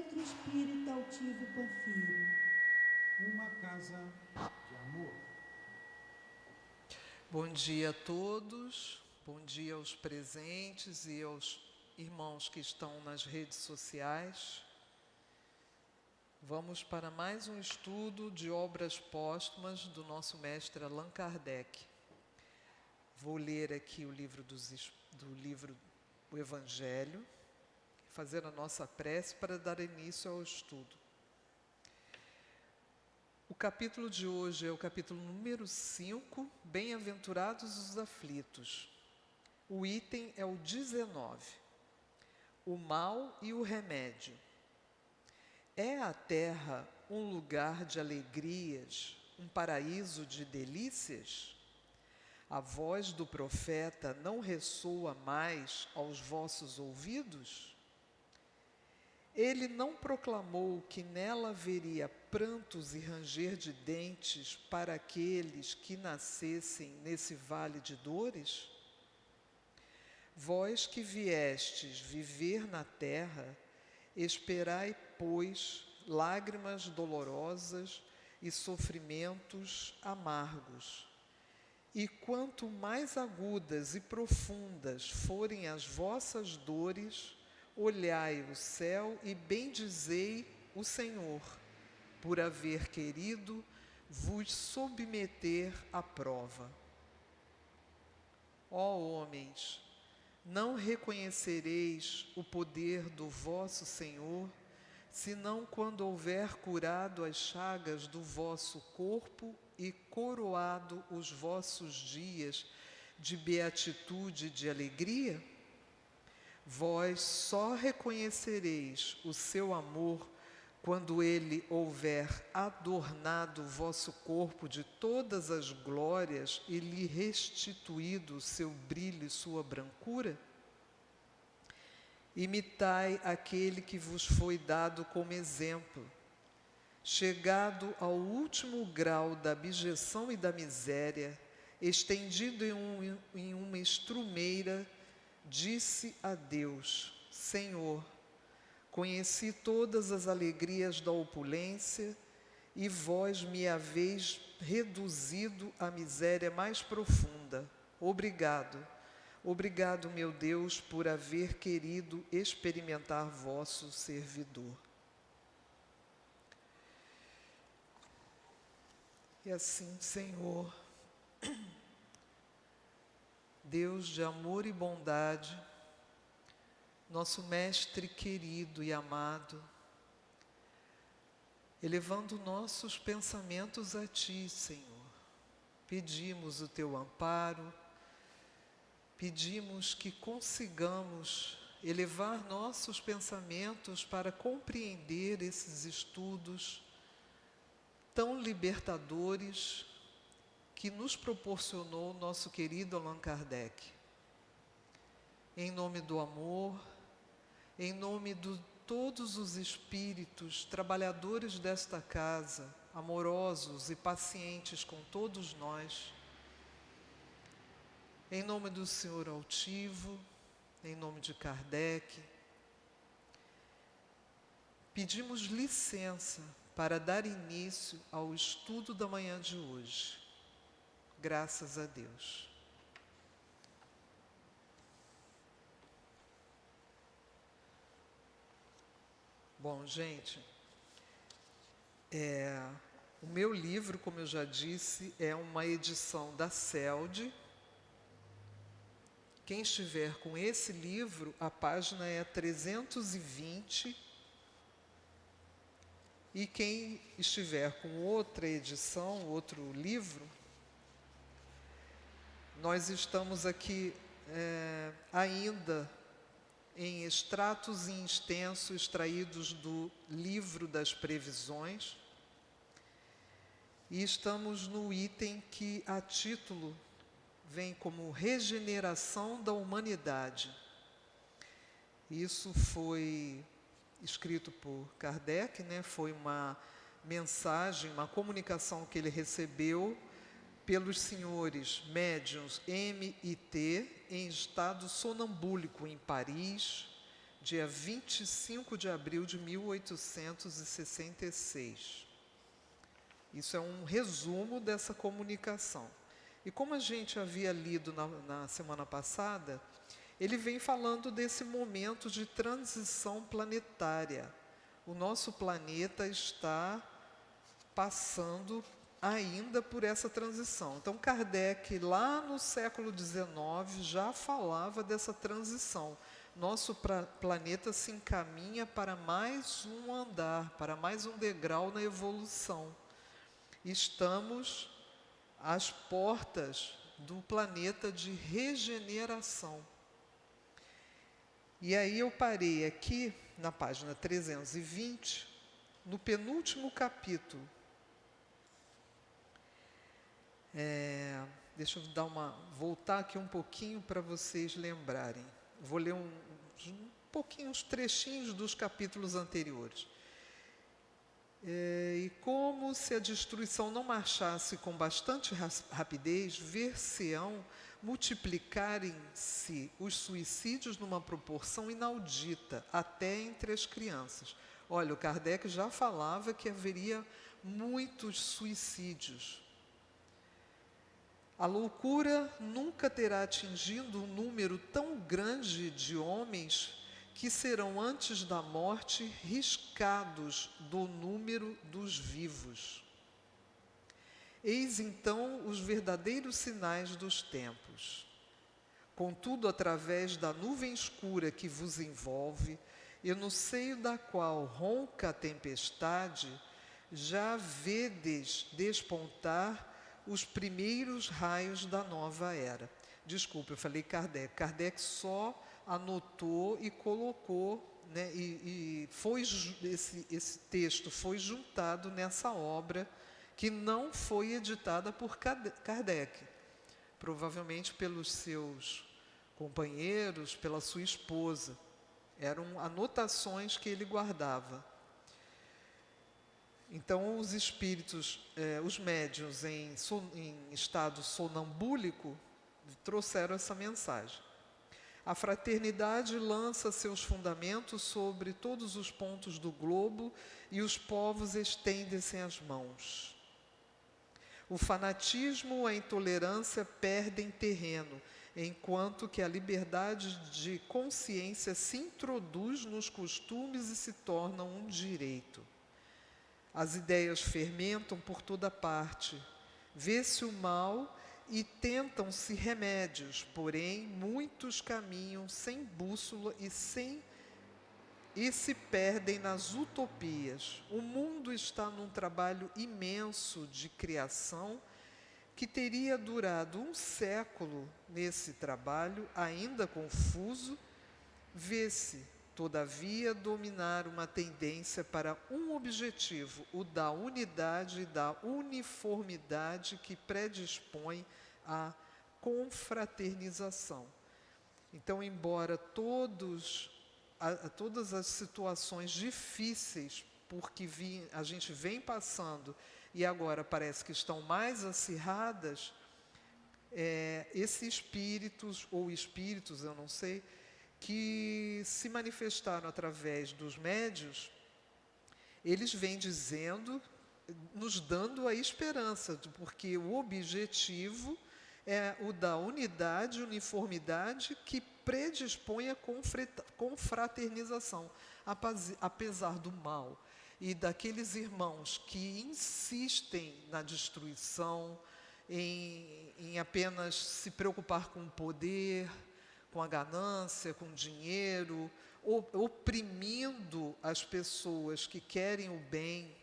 Centro Espírita Altivo Panfiro. Uma casa de amor. Bom dia a todos, bom dia aos presentes e aos irmãos que estão nas redes sociais. Vamos para mais um estudo de obras póstumas do nosso mestre Allan Kardec. Vou ler aqui o livro o Evangelho, fazer a nossa prece para dar início ao estudo. O capítulo de hoje é o capítulo número 5, Bem-aventurados os aflitos. O item é o 19, o mal e o remédio. É a terra um lugar de alegrias, um paraíso de delícias? A voz do profeta não ressoa mais aos vossos ouvidos? Ele não proclamou que nela haveria prantos e ranger de dentes para aqueles que nascessem nesse vale de dores? Vós que viestes viver na terra, esperai, pois, lágrimas dolorosas e sofrimentos amargos. E quanto mais agudas e profundas forem as vossas dores, olhai o céu e bendizei o Senhor, por haver querido vos submeter à prova. Ó homens, não reconhecereis o poder do vosso Senhor, senão quando houver curado as chagas do vosso corpo e coroado os vossos dias de beatitude e de alegria? Vós só reconhecereis o seu amor quando ele houver adornado o vosso corpo de todas as glórias e lhe restituído o seu brilho e sua brancura? Imitai aquele que vos foi dado como exemplo. Chegado ao último grau da abjeção e da miséria, estendido em uma estrumeira, disse a Deus: Senhor, conheci todas as alegrias da opulência e vós me haveis reduzido à miséria mais profunda. Obrigado, obrigado, meu Deus, por haver querido experimentar vosso servidor. E assim, Senhor, Deus de amor e bondade, nosso Mestre querido e amado, elevando nossos pensamentos a Ti, Senhor, pedimos o Teu amparo, pedimos que consigamos elevar nossos pensamentos para compreender esses estudos tão libertadores que nos proporcionou nosso querido Allan Kardec. Em nome do amor, em nome de todos os espíritos trabalhadores desta casa, amorosos e pacientes com todos nós, em nome do Senhor Altivo, em nome de Kardec, pedimos licença para dar início ao estudo da manhã de hoje. Graças a Deus. Bom, gente, o meu livro, como eu já disse, é uma edição da CELD. Quem estiver com esse livro, a página é 320. E quem estiver com outra edição, outro livro, nós estamos aqui ainda em extratos em extenso extraídos do livro das previsões, e estamos no item que a título vem como regeneração da humanidade. Isso foi escrito por Kardec, foi uma mensagem, uma comunicação que ele recebeu pelos senhores médiuns M e T em estado sonambúlico em Paris, dia 25 de abril de 1866. Isso é um resumo dessa comunicação. E como a gente havia lido na semana passada, ele vem falando desse momento de transição planetária. O nosso planeta está passando ainda por essa transição. Então, Kardec, lá no século XIX, já falava dessa transição. Nosso planeta se encaminha para mais um andar, para mais um degrau na evolução. Estamos às portas do planeta de regeneração. E aí eu parei aqui, na página 320, no penúltimo capítulo. Deixa eu voltar aqui um pouquinho para vocês lembrarem. Vou ler uns trechinhos dos capítulos anteriores. E como se a destruição não marchasse com bastante rapidez, ver-se-ão multiplicarem-se os suicídios numa proporção inaudita, até entre as crianças. Olha, o Kardec já falava que haveria muitos suicídios. A loucura nunca terá atingido um número tão grande de homens que serão antes da morte riscados do número dos vivos. Eis então os verdadeiros sinais dos tempos. Contudo, através da nuvem escura que vos envolve, e no seio da qual ronca a tempestade, já vedes despontar os primeiros raios da nova era. Desculpa, eu falei Kardec. Kardec só anotou e colocou, né, esse texto foi juntado nessa obra que não foi editada por Kardec, provavelmente pelos seus companheiros, pela sua esposa. Eram anotações que ele guardava. Então, os espíritos, os médiuns em estado sonambúlico, trouxeram essa mensagem. A fraternidade lança seus fundamentos sobre todos os pontos do globo e os povos estendem-se as mãos. O fanatismo e a intolerância perdem terreno, enquanto que a liberdade de consciência se introduz nos costumes e se torna um direito. As ideias fermentam por toda parte, vê-se o mal e tentam-se remédios, porém muitos caminham sem bússola e se perdem nas utopias. O mundo está num trabalho imenso de criação que teria durado um século. Nesse trabalho, ainda confuso, vê-se, todavia, dominar uma tendência para um objetivo, o da unidade e da uniformidade que predispõe à confraternização. Então, embora todas as situações difíceis porque a gente vem passando e agora parece que estão mais acirradas, esses espíritos, ou espíritos, eu não sei, que se manifestaram através dos médiuns, eles vêm dizendo, nos dando a esperança, porque o objetivo é o da unidade, uniformidade, que predispõe à confraternização, apesar do mal e daqueles irmãos que insistem na destruição, em apenas se preocupar com o poder, com a ganância, com o dinheiro, oprimindo as pessoas que querem o bem,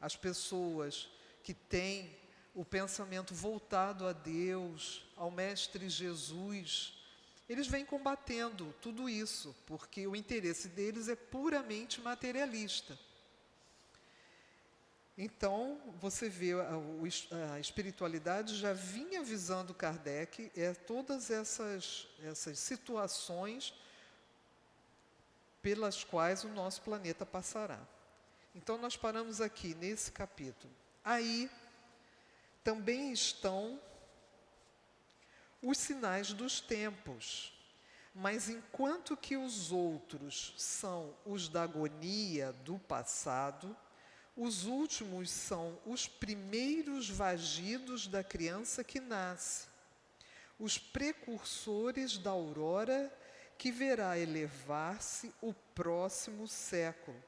as pessoas que têm o pensamento voltado a Deus, ao Mestre Jesus. Eles vêm combatendo tudo isso, porque o interesse deles é puramente materialista. Então, você vê, a espiritualidade já vinha avisando Kardec todas essas situações pelas quais o nosso planeta passará. Então, nós paramos aqui nesse capítulo. Aí, também estão os sinais dos tempos. Mas enquanto que os outros são os da agonia do passado, os últimos são os primeiros vagidos da criança que nasce, os precursores da aurora que verá elevar-se o próximo século,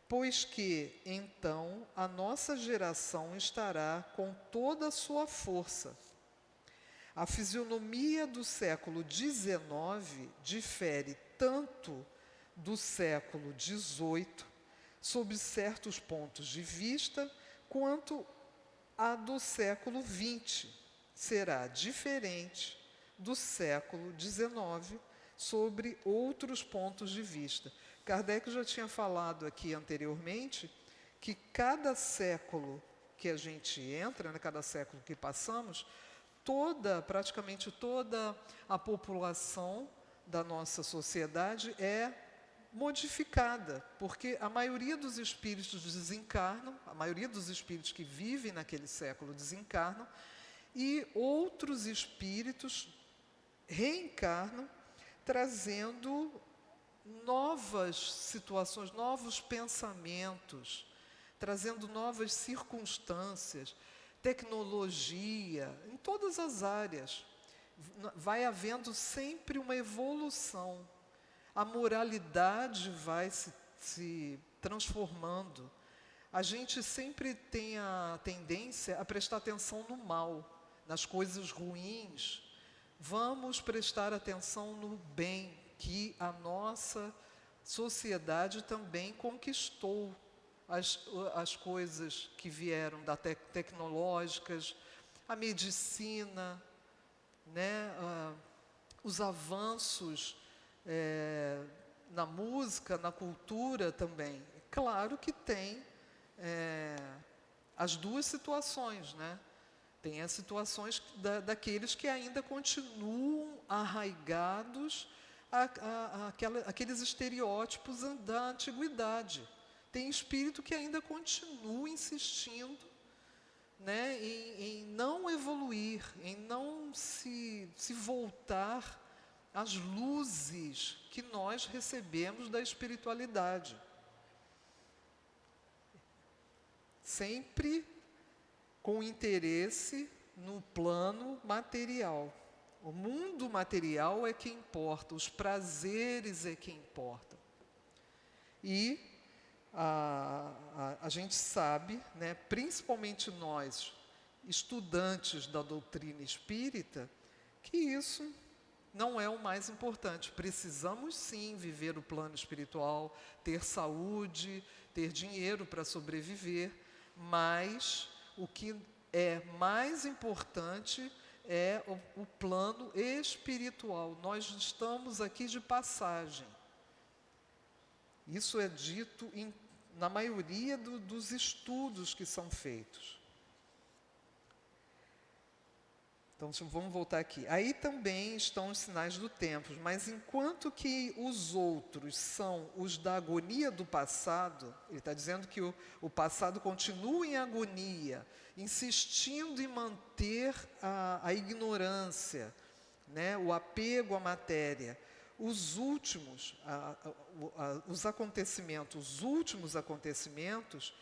pois que, então, a nossa geração estará com toda a sua força. A fisionomia do século XIX difere tanto do século XVIII, sob certos pontos de vista, quanto a do século XX será diferente do século XIX, sobre outros pontos de vista. Kardec já tinha falado aqui anteriormente que cada século que a gente entra, né, cada século que passamos, praticamente toda a população da nossa sociedade é modificada, porque a maioria dos espíritos desencarnam, a maioria dos espíritos que vivem naquele século desencarnam, e outros espíritos reencarnam, trazendo novas situações, novos pensamentos, trazendo novas circunstâncias, tecnologia, em todas as áreas. Vai havendo sempre uma evolução. A moralidade vai se transformando. A gente sempre tem a tendência a prestar atenção no mal, nas coisas ruins. Vamos prestar atenção no bem que a nossa sociedade também conquistou. As coisas que vieram tecnológicas, a medicina, né, os avanços na música, na cultura também. Claro que tem as duas situações, né? Tem as situações daqueles que ainda continuam arraigados àqueles estereótipos da antiguidade. Tem espírito que ainda continua insistindo, né, em não evoluir, em não se voltar às luzes que nós recebemos da espiritualidade. Sempre com interesse no plano material. O mundo material é que importa, os prazeres é que importam. E a gente sabe, né, principalmente nós, estudantes da doutrina espírita, que isso não é o mais importante. Precisamos sim viver o plano espiritual, ter saúde, ter dinheiro para sobreviver, mas o que é mais importante é o plano espiritual. Nós estamos aqui de passagem. Isso é dito na maioria dos estudos que são feitos. Então, vamos voltar aqui. Aí também estão os sinais do tempo, mas enquanto que os outros são os da agonia do passado, ele está dizendo que o passado continua em agonia, insistindo em manter a ignorância, né, o apego à matéria. Os últimos acontecimentos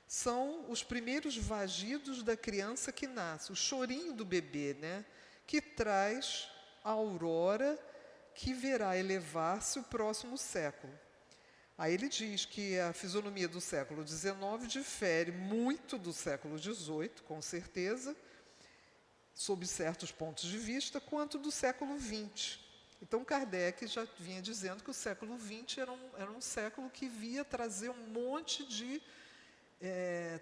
são os primeiros vagidos da criança que nasce, o chorinho do bebê, né, que traz a aurora que verá elevar-se o próximo século. Aí ele diz que a fisionomia do século XIX difere muito do século XVIII, com certeza, sob certos pontos de vista, quanto do século XX. Então, Kardec já vinha dizendo que o século XX era um século que via trazer um monte de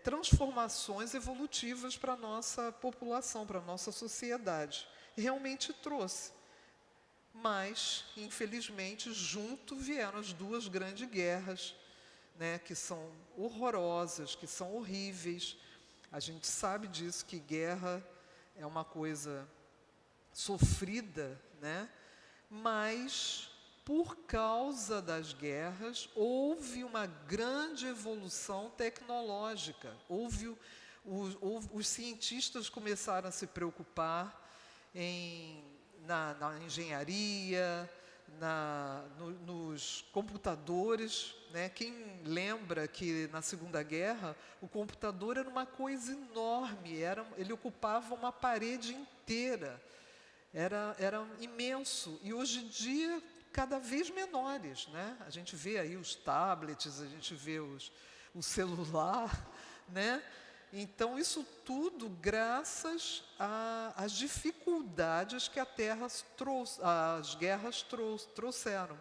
transformações evolutivas para a nossa população, para a nossa sociedade. Realmente trouxe. Mas, infelizmente, junto vieram as duas grandes guerras, né, que são horrorosas, que são horríveis. A gente sabe disso, que guerra é uma coisa sofrida, né? Mas, por causa das guerras, houve uma grande evolução tecnológica. Os cientistas começaram a se preocupar na engenharia, nos computadores, né? Quem lembra que na Segunda Guerra o computador era uma coisa enorme, ele ocupava uma parede inteira, era imenso, e hoje em dia cada vez menores, né? A gente vê aí os tablets, a gente vê o celular, né? Então, isso tudo graças às dificuldades que as guerras trouxeram.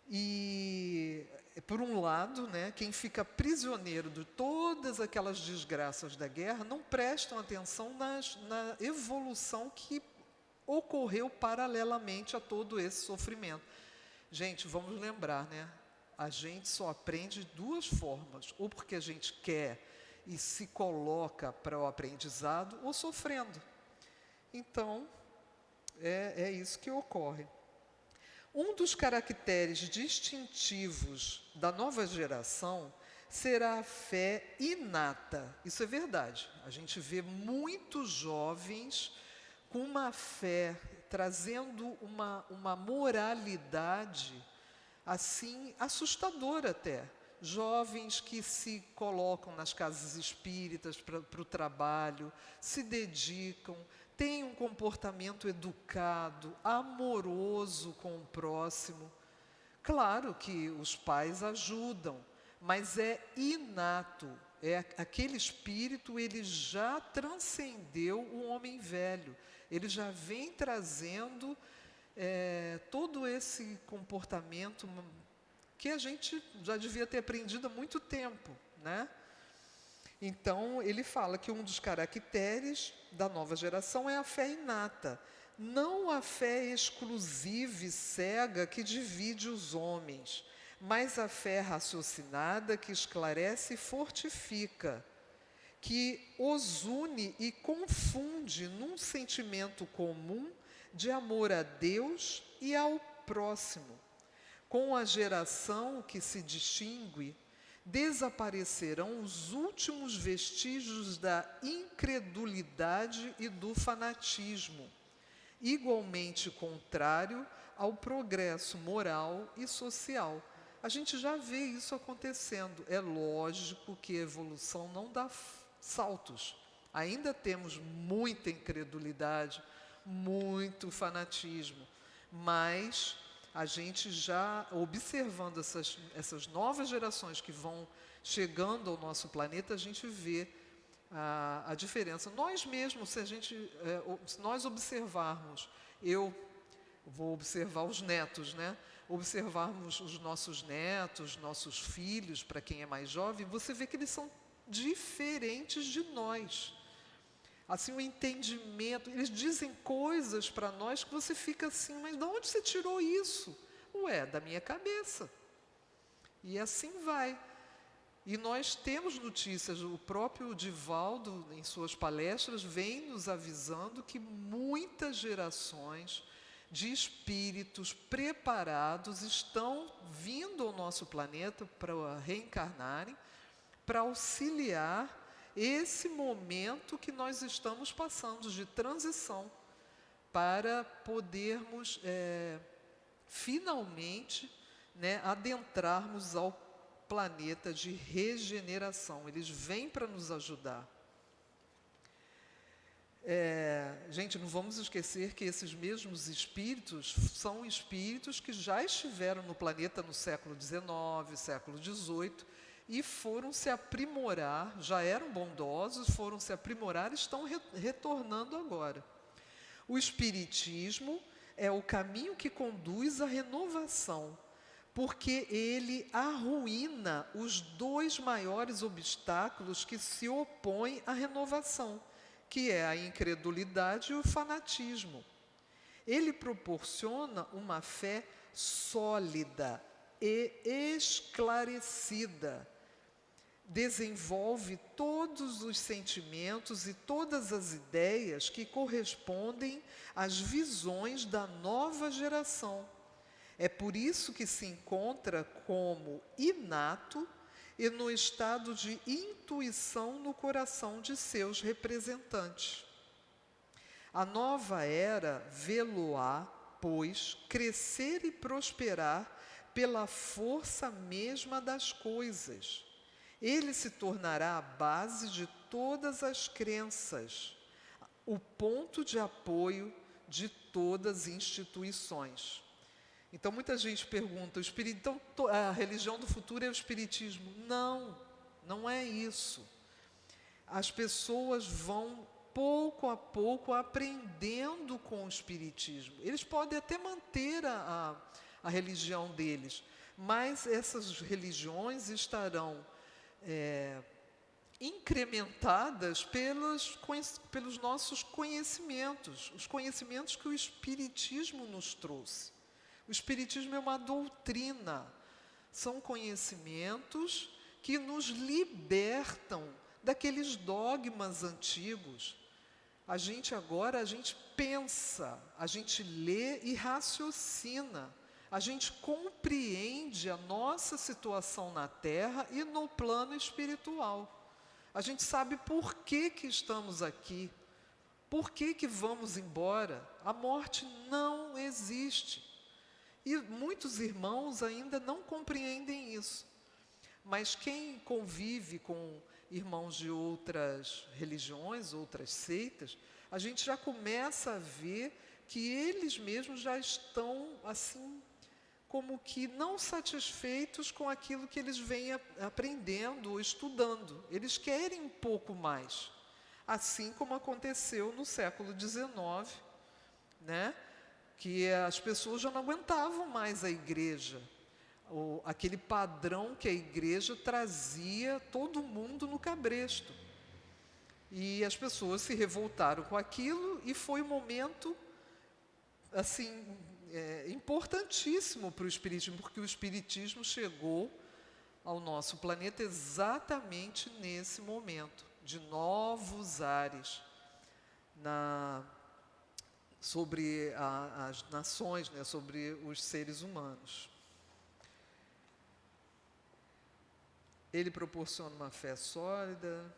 E, por um lado, né, quem fica prisioneiro de todas aquelas desgraças da guerra não prestam atenção na evolução que ocorreu paralelamente a todo esse sofrimento. Gente, vamos lembrar, né? A gente só aprende de duas formas, ou porque a gente quer e se coloca para o aprendizado, ou sofrendo. Então, é isso que ocorre. Um dos caracteres distintivos da nova geração será a fé inata. Isso é verdade. A gente vê muitos jovens com uma fé, trazendo uma moralidade, assim, assustadora até. Jovens que se colocam nas casas espíritas para o trabalho, se dedicam, têm um comportamento educado, amoroso com o próximo. Claro que os pais ajudam, mas é inato. Aquele espírito, ele já transcendeu o homem velho. Ele já vem trazendo todo esse comportamento que a gente já devia ter aprendido há muito tempo, né? Então, ele fala que um dos caracteres da nova geração é a fé inata, não a fé exclusiva e cega que divide os homens, mas a fé raciocinada que esclarece e fortifica, que os une e confunde num sentimento comum de amor a Deus e ao próximo. Com a geração que se distingue, desaparecerão os últimos vestígios da incredulidade e do fanatismo, igualmente contrário ao progresso moral e social. A gente já vê isso acontecendo. É lógico que a evolução não dá saltos. Ainda temos muita incredulidade, muito fanatismo, mas a gente já, observando essas novas gerações que vão chegando ao nosso planeta, a gente vê a diferença. Nós mesmos, se nós observarmos, eu vou observar os netos, né? Observarmos os nossos netos, nossos filhos, para quem é mais jovem, você vê que eles são diferentes de nós. Assim, o entendimento, eles dizem coisas para nós que você fica assim, mas de onde você tirou isso? Ué, da minha cabeça. E assim vai. E nós temos notícias, o próprio Divaldo, em suas palestras, vem nos avisando que muitas gerações de espíritos preparados estão vindo ao nosso planeta para reencarnarem, para auxiliar esse momento que nós estamos passando de transição, para podermos finalmente, né, adentrarmos ao planeta de regeneração. Eles vêm para nos ajudar. Gente, não vamos esquecer que esses mesmos espíritos são espíritos que já estiveram no planeta no século XIX, século XVIII, e foram se aprimorar, já eram bondosos, foram se aprimorar e estão retornando agora. O Espiritismo é o caminho que conduz à renovação, porque ele arruína os dois maiores obstáculos que se opõem à renovação, que é a incredulidade e o fanatismo. Ele proporciona uma fé sólida e esclarecida, desenvolve todos os sentimentos e todas as ideias que correspondem às visões da nova geração. É por isso que se encontra como inato e no estado de intuição no coração de seus representantes. A nova era vê-lo-á pois, crescer e prosperar pela força mesma das coisas. Ele se tornará a base de todas as crenças, o ponto de apoio de todas as instituições. Então, muita gente pergunta, então a religião do futuro é o espiritismo. Não, não é isso. As pessoas vão, pouco a pouco, aprendendo com o espiritismo. Eles podem até manter a religião deles, mas essas religiões estarão incrementadas pelos nossos conhecimentos, os conhecimentos que o espiritismo nos trouxe. O espiritismo é uma doutrina, são conhecimentos que nos libertam daqueles dogmas antigos. A gente pensa, a gente lê e raciocina, a gente compreende a nossa situação na Terra e no plano espiritual. A gente sabe por que estamos aqui, por que vamos embora. A morte não existe. E muitos irmãos ainda não compreendem isso. Mas quem convive com irmãos de outras religiões, outras seitas, a gente já começa a ver que eles mesmos já estão, assim, como que não satisfeitos com aquilo que eles vêm aprendendo ou estudando. Eles querem um pouco mais. Assim como aconteceu no século XIX, né? Que as pessoas já não aguentavam mais a igreja. Aquele padrão que a igreja trazia todo mundo no cabresto. E as pessoas se revoltaram com aquilo e foi um momento, assim, importantíssimo para o espiritismo, porque o espiritismo chegou ao nosso planeta exatamente nesse momento, de novos ares sobre as nações, né, sobre os seres humanos. Ele proporciona uma fé sólida.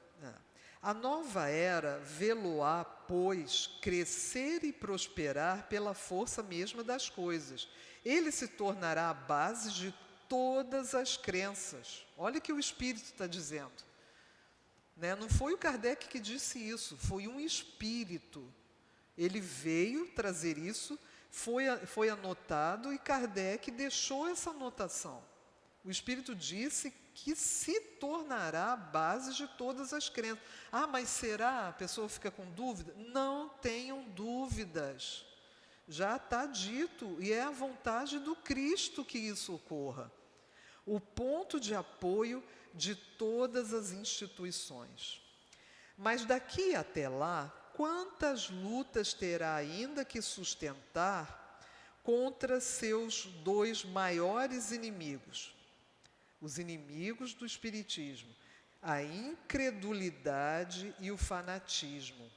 A nova era vê-lo-á, pois, crescer e prosperar pela força mesma das coisas. Ele se tornará a base de todas as crenças. Olha o que o Espírito está dizendo. Né? Não foi o Kardec que disse isso, foi um Espírito. Ele veio trazer isso, foi anotado e Kardec deixou essa anotação. O Espírito disse que se tornará a base de todas as crenças. Ah, mas será? A pessoa fica com dúvida? Não tenham dúvidas. Já está dito e é a vontade do Cristo que isso ocorra. O ponto de apoio de todas as instituições. Mas daqui até lá, quantas lutas terá ainda que sustentar contra seus dois maiores inimigos? Os inimigos do espiritismo, a incredulidade e o fanatismo.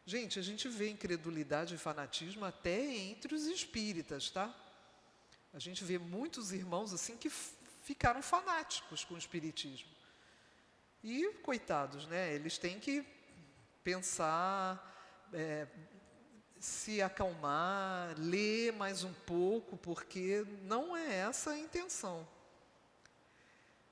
Gente, a gente vê incredulidade e fanatismo até entre os espíritas, tá? A gente vê muitos irmãos assim que ficaram fanáticos com o espiritismo. E, coitados, né? Eles têm que pensar, se acalmar, ler mais um pouco, porque não é essa a intenção.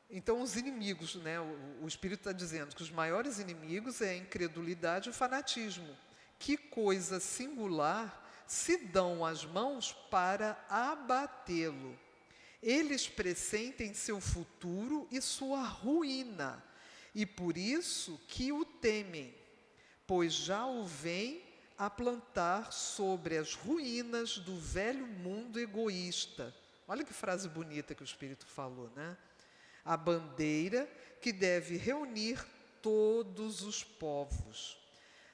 Então, os inimigos, né, o Espírito está dizendo que os maiores inimigos é a incredulidade e o fanatismo. Que coisa singular se dão as mãos para abatê-lo. Eles pressentem seu futuro e sua ruína, e por isso que o temem, pois já o vêm a plantar sobre as ruínas do velho mundo egoísta. Olha que frase bonita que o Espírito falou, né? A bandeira que deve reunir todos os povos.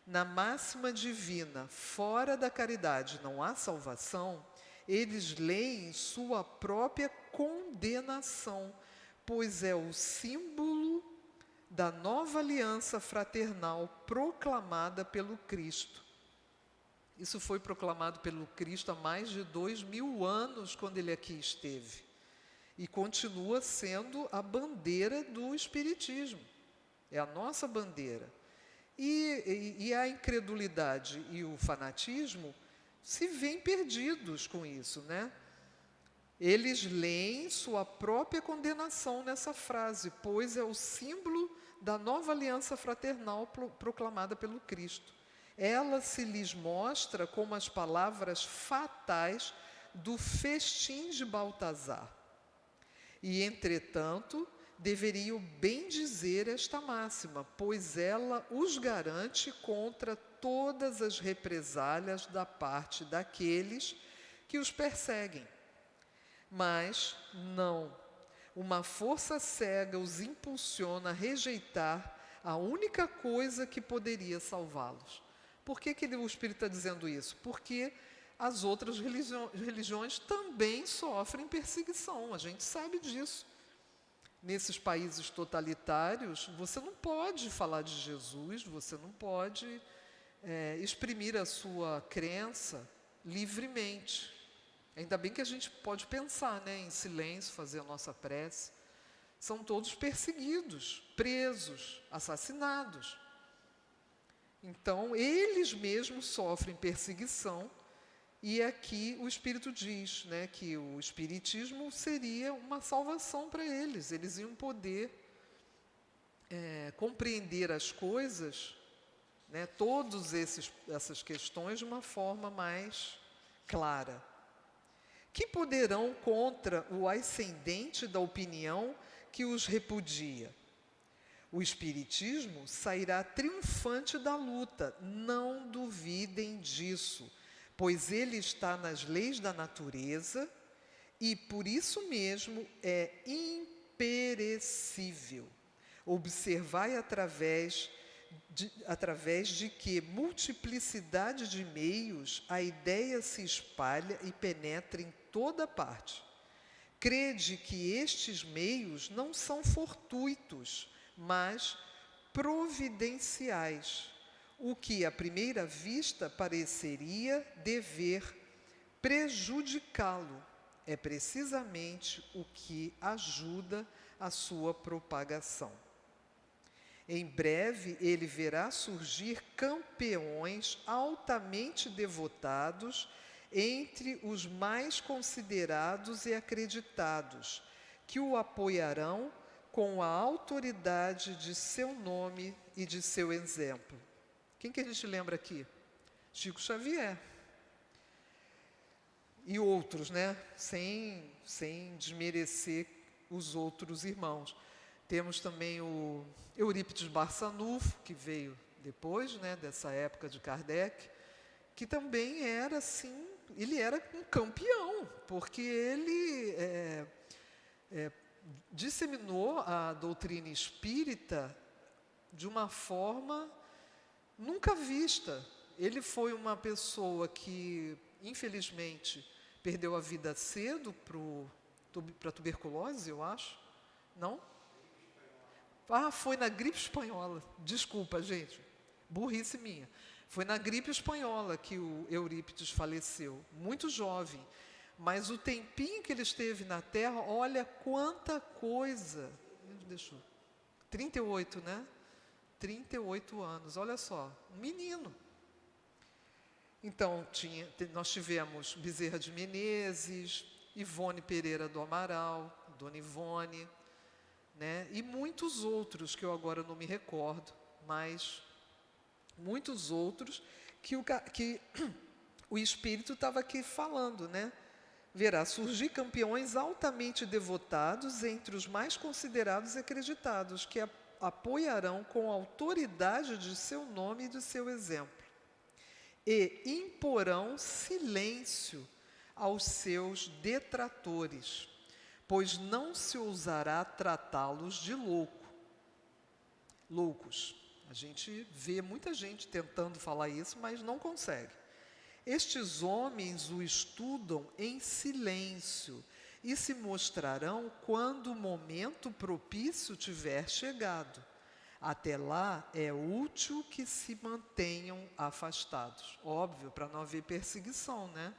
Na máxima divina, fora da caridade não há salvação, eles leem sua própria condenação, pois é o símbolo da nova aliança fraternal proclamada pelo Cristo. Isso foi proclamado pelo Cristo há mais de 2000 anos, quando ele aqui esteve. E continua sendo a bandeira do Espiritismo. É a nossa bandeira. E a incredulidade e o fanatismo se veem perdidos com isso, né? Eles leem sua própria condenação nessa frase, pois é o símbolo da nova aliança fraternal proclamada pelo Cristo. Ela se lhes mostra como as palavras fatais do festim de Baltazar. E, entretanto, deveriam bem dizer esta máxima, pois ela os garante contra todas as represálias da parte daqueles que os perseguem. Mas não, uma força cega os impulsiona a rejeitar a única coisa que poderia salvá-los. Por que o Espírito está dizendo isso? Porque as outras religiões também sofrem perseguição, a gente sabe disso. Nesses países totalitários, você não pode falar de Jesus, você não pode exprimir a sua crença livremente. Ainda bem que a gente pode pensar, né, em silêncio, fazer a nossa prece. São todos perseguidos, presos, assassinados. Então, eles mesmos sofrem perseguição. E aqui o Espírito diz, né, que o Espiritismo seria uma salvação para eles. Eles iam poder compreender as coisas, né, todas essas questões de uma forma mais clara. Que poderão contra o ascendente da opinião que os repudia? O Espiritismo sairá triunfante da luta, não duvidem disso, pois ele está nas leis da natureza e, por isso mesmo, é imperecível. Observai através de que multiplicidade de meios a ideia se espalha e penetra em toda parte. Crede que estes meios não são fortuitos, mas providenciais, o que à primeira vista pareceria dever prejudicá-lo. É precisamente o que ajuda a sua propagação. Em breve, ele verá surgir campeões altamente devotados entre os mais considerados e acreditados, que o apoiarão com a autoridade de seu nome e de seu exemplo. Quem que a gente lembra aqui? Chico Xavier. E outros, né? Sem desmerecer os outros irmãos. Temos também o Eurípides Barçanufo, que veio depois, né, dessa época de Kardec, que também era assim, ele era um campeão, porque ele disseminou a doutrina espírita de uma forma nunca vista. Ele foi uma pessoa que, infelizmente, perdeu a vida cedo para a tuberculose, eu acho. Não? Foi na gripe espanhola. Desculpa, gente. Burrice minha. Foi na gripe espanhola que o Eurípides faleceu. Muito jovem. Mas o tempinho que ele esteve na Terra, olha quanta coisa. Deixa eu... 38, né? 38 anos, olha só. Um menino. Então, nós tivemos Bezerra de Menezes, Ivone Pereira do Amaral, Dona Ivone, né? E muitos outros que eu agora não me recordo, mas muitos outros que o Espírito estava aqui falando, né? Verá surgir campeões altamente devotados entre os mais considerados e acreditados, que apoiarão com a autoridade de seu nome e de seu exemplo, e imporão silêncio aos seus detratores, pois não se ousará tratá-los de loucos. A gente vê muita gente tentando falar isso, mas não consegue. Estes homens o estudam em silêncio e se mostrarão quando o momento propício tiver chegado. Até lá é útil que se mantenham afastados. Óbvio, para não haver perseguição, né?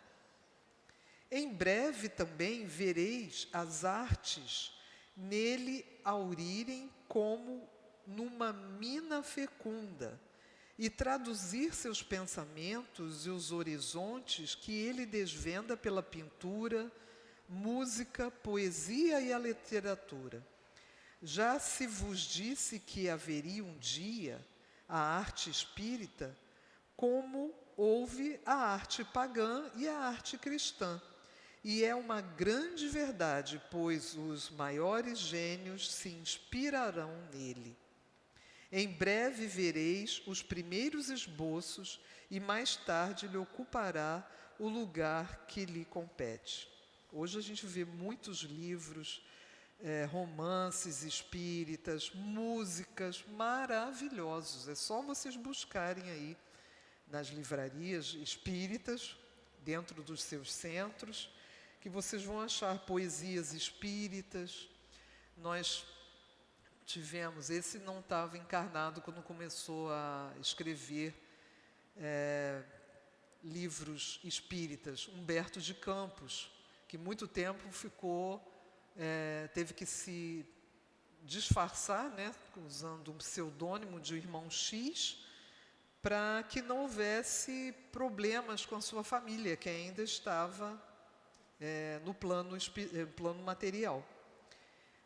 Em breve também vereis as artes nele aurirem como numa mina fecunda, e traduzir seus pensamentos e os horizontes que ele desvenda pela pintura, música, poesia e a literatura. Já se vos disse que haveria um dia a arte espírita, como houve a arte pagã e a arte cristã. E é uma grande verdade, pois os maiores gênios se inspirarão nele. Em breve vereis os primeiros esboços e mais tarde lhe ocupará o lugar que lhe compete. Hoje a gente vê muitos livros, romances espíritas, músicas maravilhosos. É só vocês buscarem aí nas livrarias espíritas, dentro dos seus centros, que vocês vão achar poesias espíritas. Nós tivemos, esse não estava encarnado quando começou a escrever livros espíritas, Humberto de Campos, que muito tempo teve que se disfarçar, né, usando um pseudônimo de Irmão X, para que não houvesse problemas com a sua família, que ainda estava no plano material.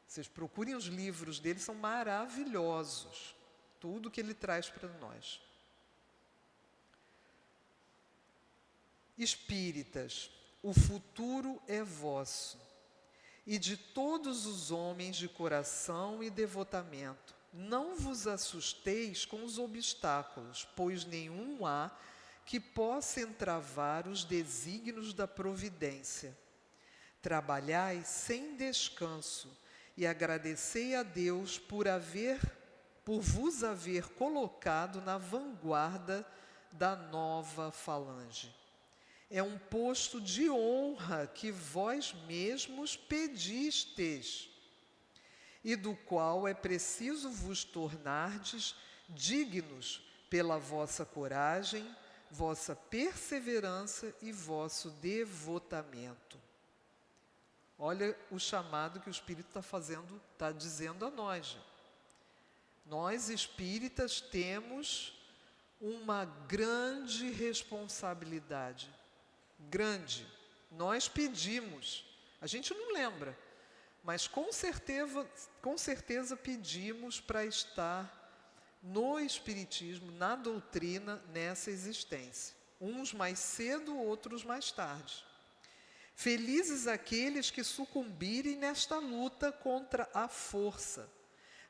Vocês procurem os livros dele, são maravilhosos. Tudo que ele traz para nós. Espíritas, o futuro é vosso, e de todos os homens de coração e devotamento. Não vos assusteis com os obstáculos, pois nenhum há que possa entravar os desígnios da providência. Trabalhai sem descanso, e agradecei a Deus por vos haver colocado na vanguarda da nova falange. É um posto de honra que vós mesmos pedistes, e do qual é preciso vos tornardes dignos pela vossa coragem, vossa perseverança e vosso devotamento. Olha o chamado que o Espírito está dizendo a nós. Gente. Nós, espíritas, temos uma grande responsabilidade. Grande. Nós pedimos. A gente não lembra, mas com certeza pedimos para estar no Espiritismo, na doutrina, nessa existência. Uns mais cedo, outros mais tarde. Felizes aqueles que sucumbirem nesta luta contra a força,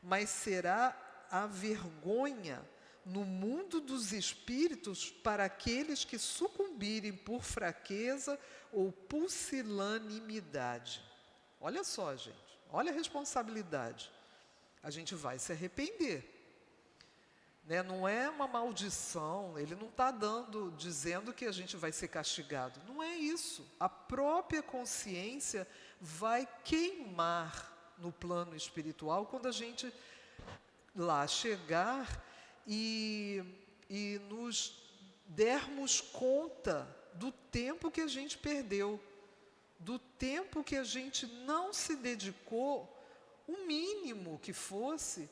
mas será a vergonha no mundo dos espíritos para aqueles que sucumbirem por fraqueza ou pusilanimidade. Olha só, gente, olha a responsabilidade. A gente vai se arrepender. Né? Não é uma maldição, ele não está dizendo que a gente vai ser castigado. Não é isso. A própria consciência vai queimar no plano espiritual quando a gente lá chegar e nos dermos conta do tempo que a gente perdeu, do tempo que a gente não se dedicou, o mínimo que fosse,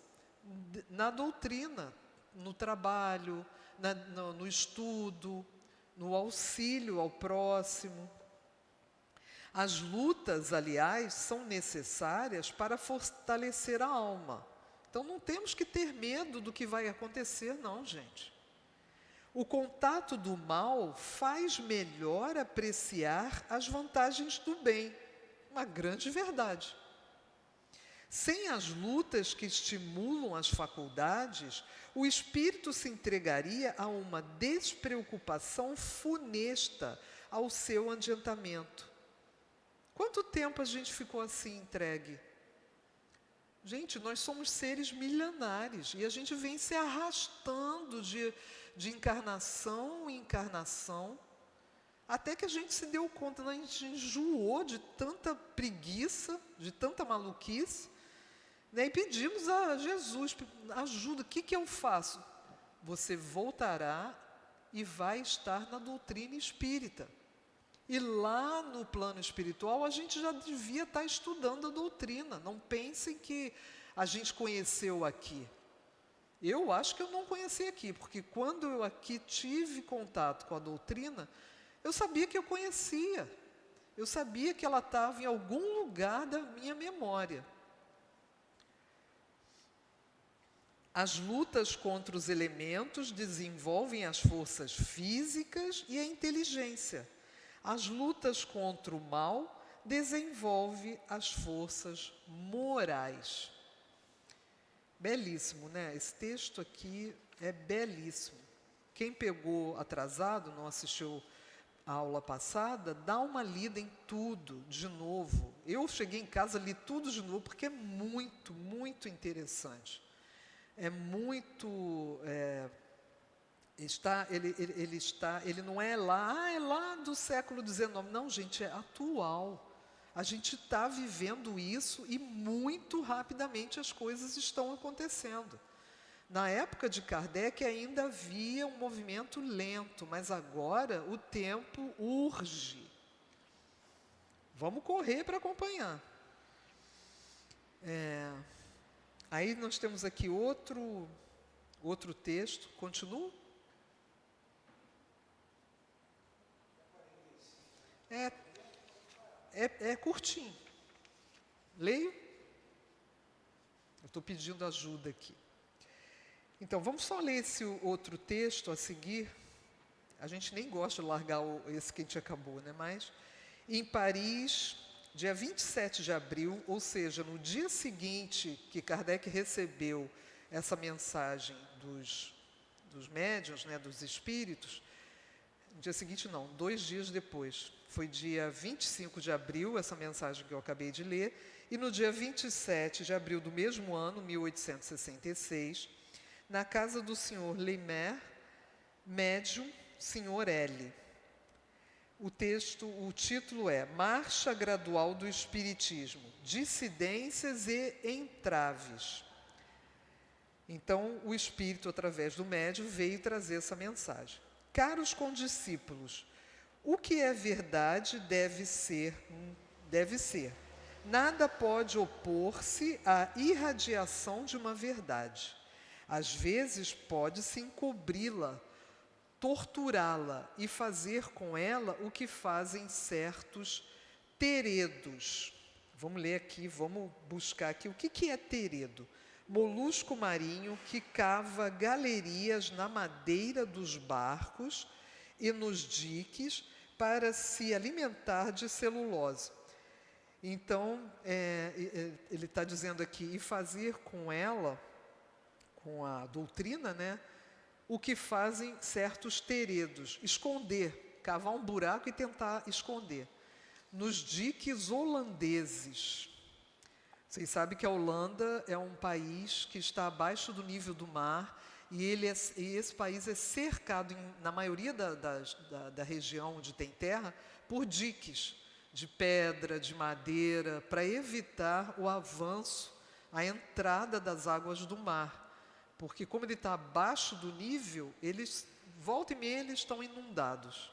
na doutrina, no trabalho, no estudo, no auxílio ao próximo. As lutas, aliás, são necessárias para fortalecer a alma. Então não temos que ter medo do que vai acontecer, não, gente. O contato do mal faz melhor apreciar as vantagens do bem. Uma grande verdade. Sem as lutas que estimulam as faculdades, o espírito se entregaria a uma despreocupação funesta ao seu adiantamento. Quanto tempo a gente ficou assim entregue? Gente, nós somos seres milenares e a gente vem se arrastando de encarnação em encarnação, até que a gente se deu conta, a gente enjoou de tanta preguiça, de tanta maluquice, né? E pedimos a Jesus, ajuda, o que eu faço? Você voltará e vai estar na doutrina espírita. E lá no plano espiritual, a gente já devia estar estudando a doutrina. Não pensem que a gente conheceu aqui. Eu acho que eu não conheci aqui, porque quando eu aqui tive contato com a doutrina, eu sabia que eu conhecia. Eu sabia que ela estava em algum lugar da minha memória. As lutas contra os elementos desenvolvem as forças físicas e a inteligência. As lutas contra o mal desenvolvem as forças morais. Belíssimo, né? Esse texto aqui é belíssimo. Quem pegou atrasado, não assistiu a aula passada, dá uma lida em tudo de novo. Eu cheguei em casa, li tudo de novo, porque é muito, muito interessante. É muito... ele não é lá do século XIX. Não, gente, é atual. A gente está vivendo isso e muito rapidamente as coisas estão acontecendo. Na época de Kardec ainda havia um movimento lento, mas agora o tempo urge. Vamos correr para acompanhar. Aí nós temos aqui outro texto. Continua? É curtinho. Leio? Eu estou pedindo ajuda aqui. Então, vamos só ler esse outro texto a seguir. A gente nem gosta de largar esse que a gente acabou, né? Mas, em Paris, dia 27 de abril, ou seja, no dia seguinte que Kardec recebeu essa mensagem dos médiuns, né, dos espíritos, no dia seguinte não, 2 dias depois, foi dia 25 de abril, essa mensagem que eu acabei de ler, e no dia 27 de abril do mesmo ano, 1866, na casa do senhor Leimer, médium, senhor L. O título é Marcha Gradual do Espiritismo, Dissidências e Entraves. Então, o Espírito, através do médium, veio trazer essa mensagem. Caros condiscípulos, o que é verdade deve ser. Nada pode opor-se à irradiação de uma verdade. Às vezes pode-se encobri-la, torturá-la e fazer com ela o que fazem certos teredos. Vamos ler aqui, vamos buscar aqui. O que é teredo? Molusco marinho que cava galerias na madeira dos barcos e nos diques para se alimentar de celulose. Então, ele está dizendo aqui, e fazer com ela, com a doutrina, né, o que fazem certos teredos, esconder, cavar um buraco e tentar esconder. Nos diques holandeses. Vocês sabem que a Holanda é um país que está abaixo do nível do mar e esse país é cercado, na maioria da região onde tem terra, por diques de pedra, de madeira, para evitar o avanço, a entrada das águas do mar. Porque como ele está abaixo do nível, volta e meia, eles estão inundados.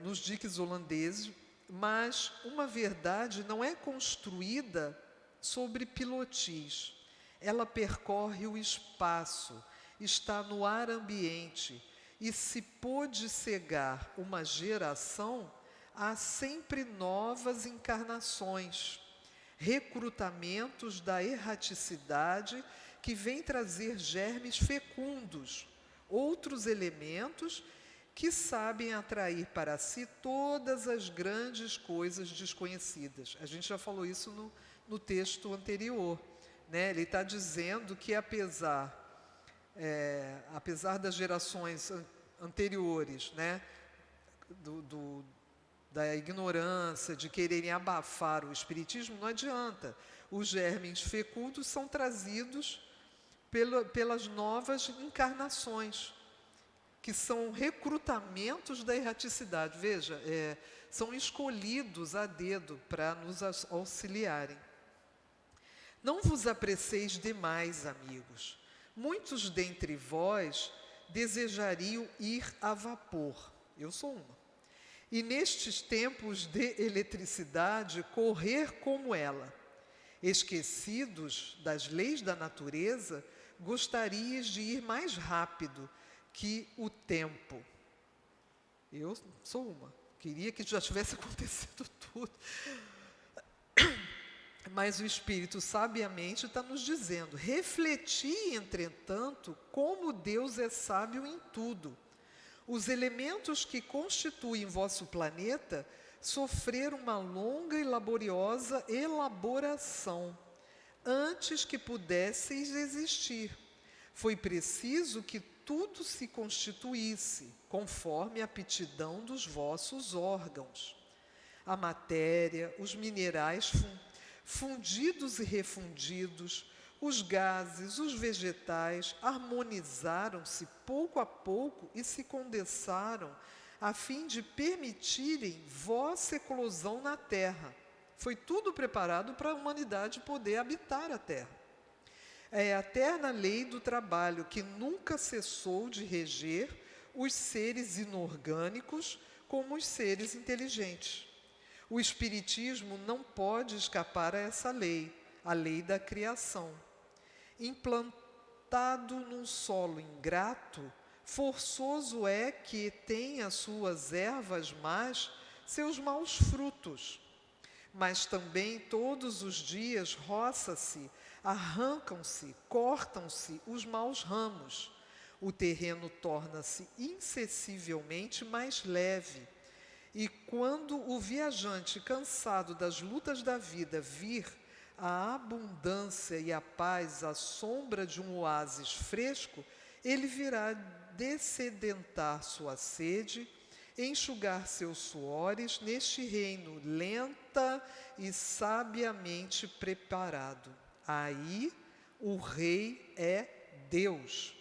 Nos diques holandeses, mas uma verdade não é construída sobre pilotis. Ela percorre o espaço, está no ar ambiente, e se pôde cegar uma geração, há sempre novas encarnações, recrutamentos da erraticidade que vem trazer germes fecundos, outros elementos que sabem atrair para si todas as grandes coisas desconhecidas. A gente já falou isso no texto anterior, né? Ele está dizendo que apesar das gerações anteriores, né, da ignorância, de quererem abafar o espiritismo, não adianta. Os germes fecundos são trazidos pelas novas encarnações, que são recrutamentos da erraticidade. Veja, são escolhidos a dedo para nos auxiliarem. Não vos apresseis demais, amigos. Muitos dentre vós desejariam ir a vapor. Eu sou uma. E nestes tempos de eletricidade, correr como ela. Esquecidos das leis da natureza, gostarias de ir mais rápido que o tempo. Eu sou uma. Queria que já tivesse acontecido tudo. Mas o Espírito sabiamente está nos dizendo: refleti, entretanto, como Deus é sábio em tudo. Os elementos que constituem vosso planeta sofreram uma longa e laboriosa elaboração antes que pudesseis existir. Foi preciso que tudo se constituísse, conforme a aptidão dos vossos órgãos. A matéria, os minerais fundidos e refundidos, os gases, os vegetais, harmonizaram-se pouco a pouco e se condensaram, a fim de permitirem vossa eclosão na terra. Foi tudo preparado para a humanidade poder habitar a terra. É a eterna lei do trabalho que nunca cessou de reger os seres inorgânicos como os seres inteligentes. O Espiritismo não pode escapar a essa lei, a lei da criação. Implantado num solo ingrato, forçoso é que tenha suas ervas más, seus maus frutos. Mas também todos os dias roça-se, arrancam-se, cortam-se os maus ramos. O terreno torna-se insensivelmente mais leve. E quando o viajante, cansado das lutas da vida, vir a abundância e a paz à sombra de um oásis fresco, ele virá dessedentar sua sede, enxugar seus suores neste reino lenta e sabiamente preparado. Aí o Rei é Deus,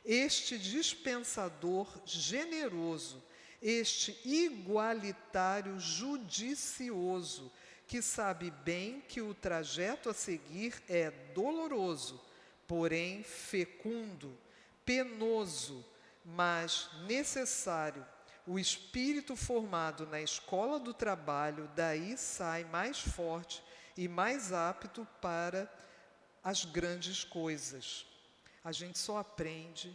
este dispensador generoso, este igualitário judicioso, que sabe bem que o trajeto a seguir é doloroso, porém fecundo, penoso, mas necessário. O espírito formado na escola do trabalho daí sai mais forte e mais apto para as grandes coisas. A gente só aprende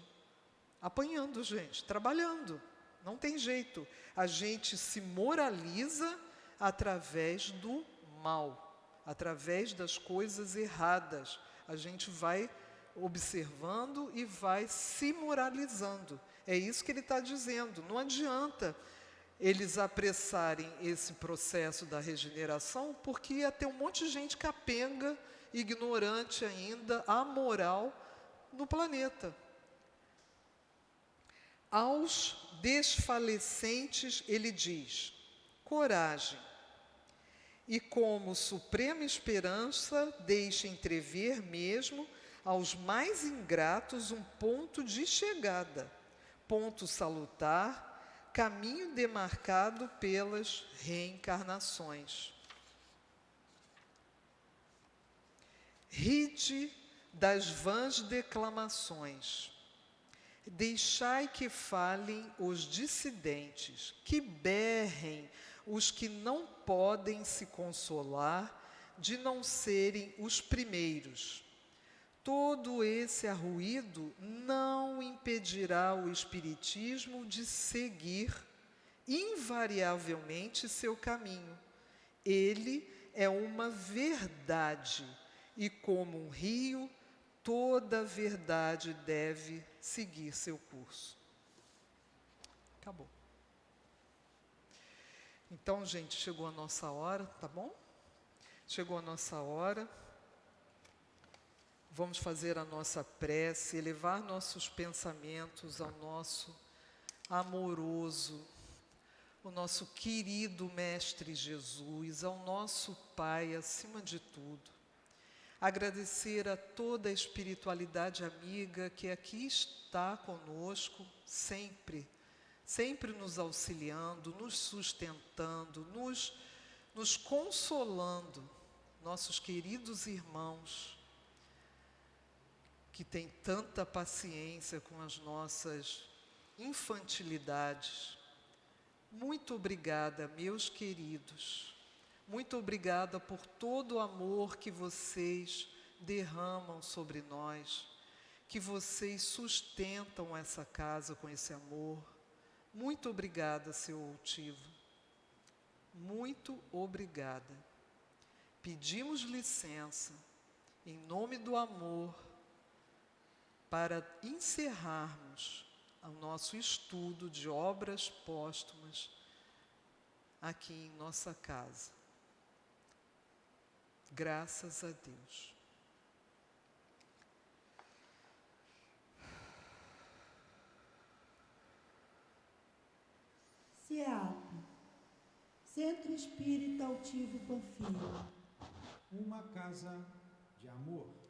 apanhando, gente, trabalhando. Não tem jeito. A gente se moraliza através do mal, através das coisas erradas. A gente vai observando e vai se moralizando. É isso que ele está dizendo. Não adianta eles apressarem esse processo da regeneração, porque ia ter um monte de gente capenga, ignorante ainda, amoral no planeta. Aos desfalecentes ele diz: coragem, e como suprema esperança deixa entrever mesmo aos mais ingratos um ponto de chegada, ponto salutar, caminho demarcado pelas reencarnações. Ride das vãs declamações. Deixai que falem os dissidentes, que berrem os que não podem se consolar de não serem os primeiros. Todo esse arruído não impedirá o Espiritismo de seguir invariavelmente seu caminho. Ele é uma verdade e, como um rio, toda verdade deve seguir seu curso. Acabou. Então, gente, chegou a nossa hora, tá bom? Chegou a nossa hora. Vamos fazer a nossa prece, elevar nossos pensamentos ao nosso amoroso, o nosso querido Mestre Jesus, ao nosso Pai acima de tudo. Agradecer a toda a espiritualidade amiga que aqui está conosco, sempre nos auxiliando, nos sustentando, nos consolando, nossos queridos irmãos, que têm tanta paciência com as nossas infantilidades. Muito obrigada, meus queridos. Muito obrigada por todo o amor que vocês derramam sobre nós, que vocês sustentam essa casa com esse amor. Muito obrigada, seu altivo. Muito obrigada. Pedimos licença, em nome do amor, para encerrarmos o nosso estudo de obras póstumas aqui em nossa casa. Graças a Deus. CEAP, Centro Espírita Altivo Panfiro. Uma casa de amor.